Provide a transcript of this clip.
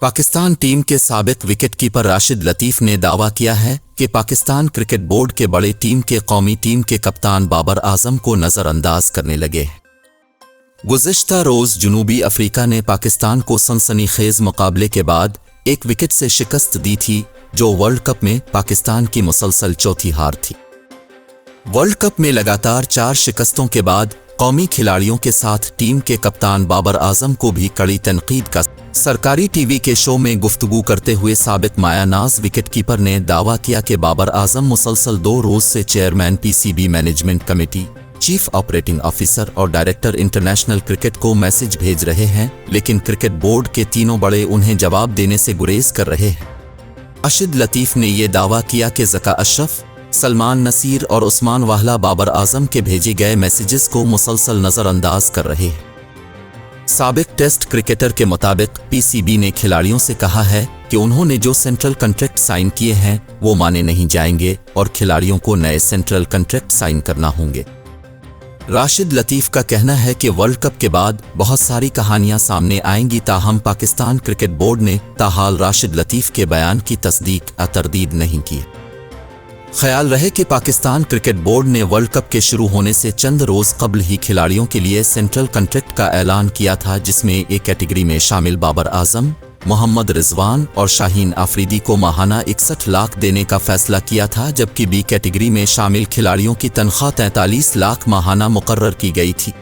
Pakistan team के साबिक wicketkeeper Rashid लतीफ़ ने दावा किया है कि पाकिस्तान क्रिकेट बोर्ड के बड़े टीम के कौमी टीम के कप्तान बाबर आजम को नज़रअंदाज करने लगे हैं। गुज़िश्ता रोज़ जनूबी अफ्रीका ने पाकिस्तान को सनसनीखेज मुकाबले के बाद एक विकेट से शिकस्त दी थी, जो वर्ल्ड कप में पाकिस्तान की मुसलसल चौथी हार थी। वर्ल्ड कप में लगातार 4 शिकस्तों के बाद कौमी खिलाड़ियों के साथ टीम के कप्तान बाबर आजम को भी कड़ी तनकीद का सरकारी टीवी के शो में गुफ्तगू करते हुए साबिक मायानाज विकेटकीपर ने दावा किया कि बाबर आजम मुसलसल 2 रोज से chairman PCB management committee, chief operating officer और डायरेक्टर इंटरनेशनल क्रिकेट को मैसेज भेज रहे हैं, लेकिन क्रिकेट बोर्ड के तीनों बड़े उन्हें जवाब देने से गुरेज कर रहे हैं। राशिद लतीफ़ ने यह दावा किया कि ज़का अशरफ, सलमान नसीर और उस्मान वाहला बाबर आजम के भेजे गए मैसेजेस को मुसलसल नज़रअंदाज कर रहे हैं। साबिक टेस्ट क्रिकेटर के मुताबिक पीसीबी ने खिलाड़ियों से कहा है कि उन्होंने जो सेंट्रल कॉन्ट्रैक्ट साइन किए हैं वो माने नहीं जाएंगे और खिलाड़ियों को नए सेंट्रल कॉन्ट्रैक्ट साइन करना होंगे। राशिद लतीफ़ का कहना है कि वर्ल्ड कप के बाद बहुत सारी कहानियां सामने आएंगी, ताहम पाकिस्तान क्रिकेट बोर्ड ने ताहाल राशिद लतीफ़ के बयान की तस्दीक या तरदीद नहीं की। ख्याल रहे कि पाकिस्तान क्रिकेट बोर्ड ने वर्ल्ड कप के शुरू होने से चंद रोज़ कबल ही खिलाड़ियों के लिए सेंट्रल कॉन्ट्रैक्ट का ऐलान किया था, जिसमें एक कैटेगरी में शामिल बाबर आजम, मोहम्मद रिजवान और शाहीन आफरीदी को माहाना 61 लाख देने का फैसला किया था, जबकि बी कैटेगरी में शामिल खिलाड़ियों की तनख्वाह 43 लाख माहाना मुकर्रर की गई थी।